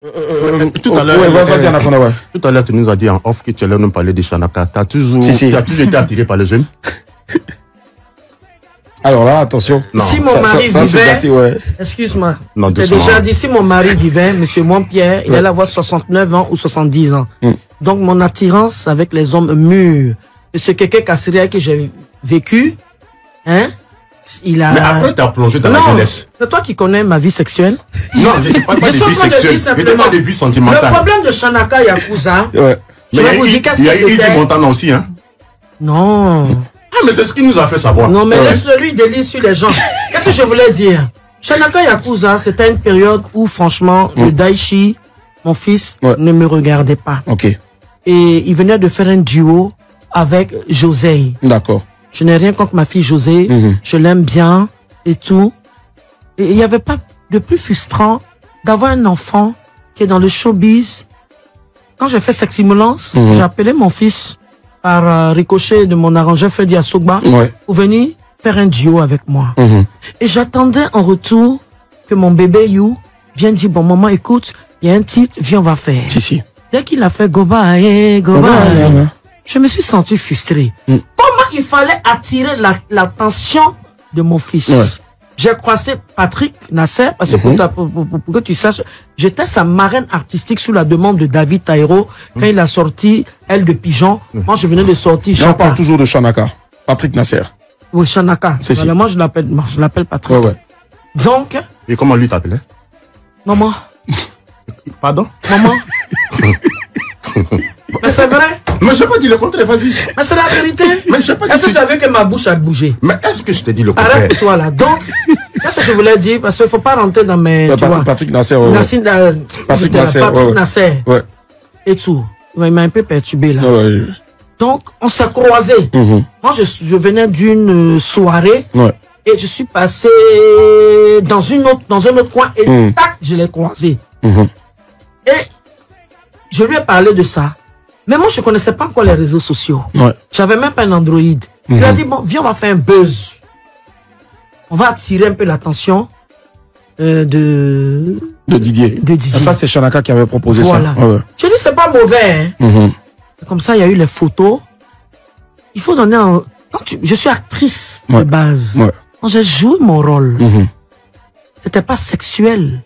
Tout à l'heure, tout à l'heure, tu nous as dit en off que tu allais nous parler de Shanaka. Tu as toujours été attiré par les jeunes? Alors là, attention. Non. Si mon mari vivait, excuse-moi, je t'ai déjà dit, si mon mari vivait, monsieur Montpierre, il allait avoir 69 ans ou 70 ans. Donc mon attirance avec les hommes mûrs, ce Kéké Kassiria que j'ai vécu, hein, il a... Mais après, tu as plongé dans la jeunesse. C'est toi qui connais ma vie sexuelle? Non, je ne parle pas de vie sexuelle, je parle de vie sentimentale. Le problème de Shanaka Yakuza, je vais vous dire qu'est-ce que c'était. Il y a Easy Montana aussi, hein? Non. Ah, mais c'est ce qu'il nous a fait savoir. Non, mais laisse-le lui délier sur les gens. Qu'est-ce que je voulais dire? Shanaka Yakuza, c'était une période où, franchement, le Daichi, mon fils, ne me regardait pas. Ok. Et il venait de faire un duo avec José. D'accord. Je n'ai rien contre ma fille José. Je l'aime bien et tout. Et il n'y avait pas de plus frustrant d'avoir un enfant qui est dans le showbiz. Quand j'ai fait Seximolance, j'ai appelé mon fils par ricochet de mon arrangeur Freddy Asogba pour venir faire un duo avec moi. Et j'attendais en retour que mon bébé You vienne dire, bon maman, écoute, il y a un titre, viens on va faire. Dès qu'il a fait Goba, je me suis senti frustré. Comment il fallait attirer l'attention de mon fils? J'ai croisé Patrick Nasser, parce que pour que tu saches, j'étais sa marraine artistique sous la demande de David Taïro, quand il a sorti Elle de Pigeon. Moi, je venais de sortir. J'en parle toujours de Shanaka. Patrick Nasser. Oui, Shanaka. Voilà, moi, je l'appelle Patrick. Donc. Et comment lui t'appelait? Maman. Pardon? Maman. Mais c'est vrai. Mais je n'ai pas dit le contraire, vas-y. Mais c'est la vérité. Mais je pas dit. Est-ce que tu as vu que ma bouche a bougé? Mais est-ce que je t'ai dit le contraire? Arrête-toi là. Donc, qu'est-ce que je voulais dire? Parce qu'il ne faut pas rentrer dans mes... Patrick Nasser. Patrick Nasser. Et tout. Il m'a un peu perturbé là. Donc, on s'est croisés. Moi, je venais d'une soirée. Et je suis passé dans un autre coin. Et tac, je l'ai croisé. Et je lui ai parlé de ça. Mais moi, je ne connaissais pas encore les réseaux sociaux. J'avais même pas un Android. Il a dit, bon, viens, on va faire un buzz. On va attirer un peu l'attention de Didier. Ça, c'est Shanaka qui avait proposé ça. Je dis, c'est pas mauvais. Hein. Comme ça, il y a eu les photos. Il faut donner un... Je suis actrice de base. Quand j'ai joué mon rôle, c'était pas sexuel.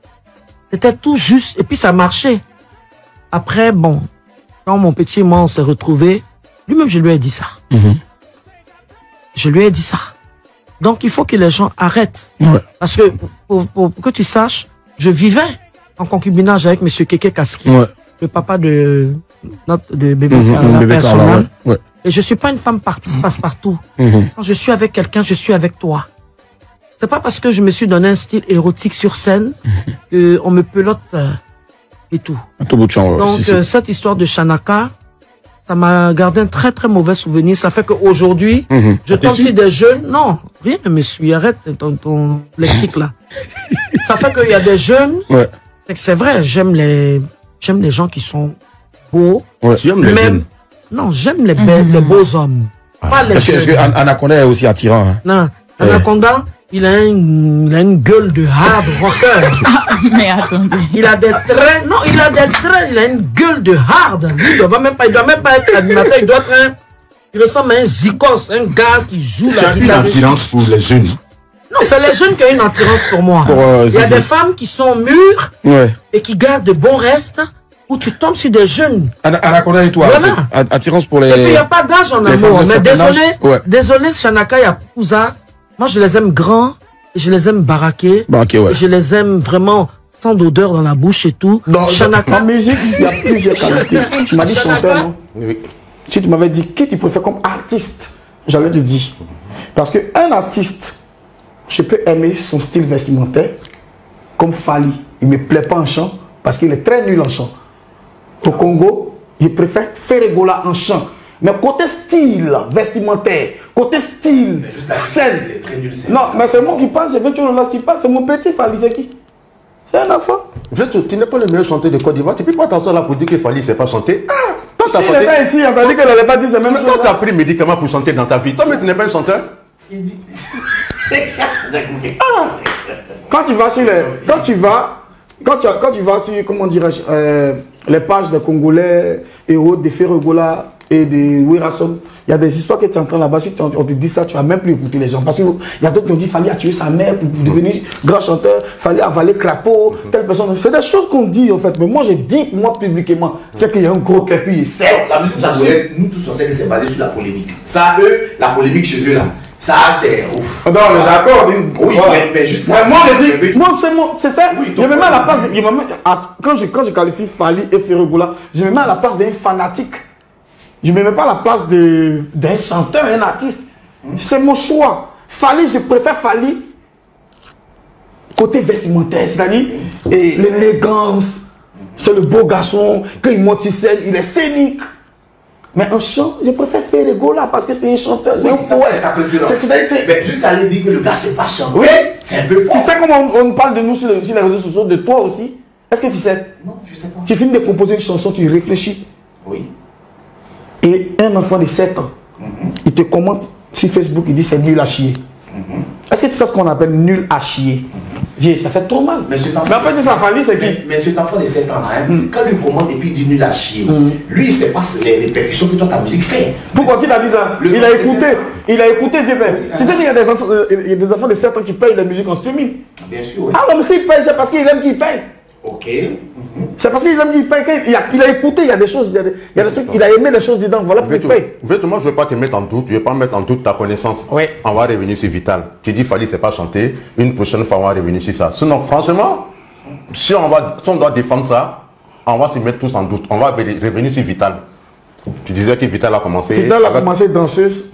C'était tout juste. Et puis, ça marchait. Après, bon... Quand mon petit et moi, on s'est retrouvés, lui-même, je lui ai dit ça. Je lui ai dit ça. Donc, il faut que les gens arrêtent. Parce que, pour que tu saches, je vivais en concubinage avec M. Kéké Kaski, le papa de bébé Carla. Et je suis pas une femme passe-partout. Quand je suis avec quelqu'un, je suis avec toi. C'est pas parce que je me suis donné un style érotique sur scène qu'on me pelote... et tout. Donc, cette histoire de Shanaka, ça m'a gardé un très très mauvais souvenir. Ça fait qu'aujourd'hui, je tombe sur des jeunes. Non, rien ne me suit. Arrête ton lexique là. Ça fait qu'il y a des jeunes. C'est vrai, j'aime les gens qui sont beaux. Tu aimes les jeunes? Non, j'aime les beaux hommes. Pas les jeunes. Est-ce que Anaconda est aussi attirant? Hein? Non, Anaconda. Il a une gueule de hard rocker. Mais attendez. Il a des traits. Non, il a des traits. Il a une gueule de hard. Lui, il doit même pas être animateur. Il doit être il ressemble à un zikos, un gars qui joue la guitare. Tu as une attirance pour les jeunes? Non, c'est les jeunes qui ont une attirance pour moi. Il y a des femmes qui sont mûres et qui gardent de bons restes. Où tu tombes sur des jeunes. Anaconda et toi. Voilà. Attirance pour les... Et puis, il n'y a pas d'âge en amour. Mais désolé, Shanaka Yakuza. Moi, je les aime grands, et je les aime baraqués, et je les aime vraiment sans d'odeur dans la bouche et tout. Shanaka. En musique, il y a plusieurs qualités. Tu m'as dit chanteur, non? Oui. Si tu m'avais dit qui tu préfères comme artiste, j'allais te dire. Parce qu'un artiste, je peux aimer son style vestimentaire, comme Fally. Il ne me plaît pas en chant, parce qu'il est très nul en chant. Au Congo, je préfère Ferregola en chant. Mais côté style vestimentaire, côté style scène. Non, mais c'est moi qui parle, je veux que tu qui parle, c'est mon petit Fally, c'est qui? C'est un enfant. Tu n'es pas le meilleur chanteur de Côte d'Ivoire, tu ne peux pas t'asseoir là pour dire que Fally ne sait pas chanter. Quand tu as fait ici, on t'a dit qu'elle n'allait pas dire c'est même chose. Quand tu as pris médicaments pour chanter dans ta vie, toi, mais tu n'es pas un chanteur. Quand tu vas sur les... Quand tu vas quand tu vas sur, comment dirais-je, les pages des Congolais et autres, des Ferregola et des Wirason, il y a des histoires que tu entends là-bas. Si on te dit ça, tu vas même plus écouter les gens. Parce qu'il y a d'autres qui ont dit qu'il fallait tuer sa mère pour devenir grand chanteur, il fallait avaler crapaud, telle personne. C'est des choses qu'on dit en fait. Mais moi, j'ai dit, moi, publiquement, c'est qu'il y a un gros képi, il sait. La musique congolaise, nous tous, on sait que c'est basé sur la polémique. Ça, eux, la polémique chez eux là. Ça, c'est ouf. Non, on est d'accord. Oui, mais juste. Moi, je dis, moi, c'est ça. Je me mets à la place. Quand je qualifie Fally et Ferregola, je me mets à la place d'un fanatique. Je ne me mets pas à la place d'un chanteur, un artiste. C'est mon choix. Fally, je préfère Fally côté vestimentaire, c'est-à-dire l'élégance. C'est le beau garçon. Quand il monte sur scène, il est scénique. Mais un chant, je préfère Ferregola parce que c'est un chanteur. Oui, c'est ta préférence. Mais juste aller dire que le gars, c'est pas chanteur. Oui, c'est un peu fort. Tu sais comment on parle de nous sur les réseaux sociaux, de toi aussi? Est-ce que tu sais? Non, je sais pas. Tu finis de composer une chanson, tu réfléchis. Oui. Et un enfant de 7 ans, il te commente sur Facebook, il dit c'est nul à chier. Est-ce que tu sais ce qu'on appelle nul à chier? Ça fait trop mal. Mais après, ça Fally, c'est qui? Mais cet enfant de 7 ans, quand lui commente et puis il dit nul à chier, lui, il sait pas les répercussions que toi, ta musique fait. Pourquoi qu'il a dit ça? Il a écouté, vieux père. Tu sais qu'il y a des enfants de 7 ans qui payent la musique en streaming. Bien sûr, oui. Ah non, mais s'il paye, c'est parce qu'il aime qu'il paye. Ok. C'est parce qu'ils aiment qu'il paye. Il a écouté, il y a des choses, il y a des trucs, il a aimé des choses dedans. Voilà pourquoi il paye. Moi, je ne veux pas te mettre en doute, je ne veux pas mettre en doute ta connaissance. Oui. On va revenir sur Vital. Tu dis Fally, c'est pas chanter. Une prochaine fois, on va revenir sur ça. Sinon, franchement, si on doit défendre ça, on va se mettre tous en doute. On va revenir sur Vital. Tu disais que Vital a commencé. Vital a commencé danseuse.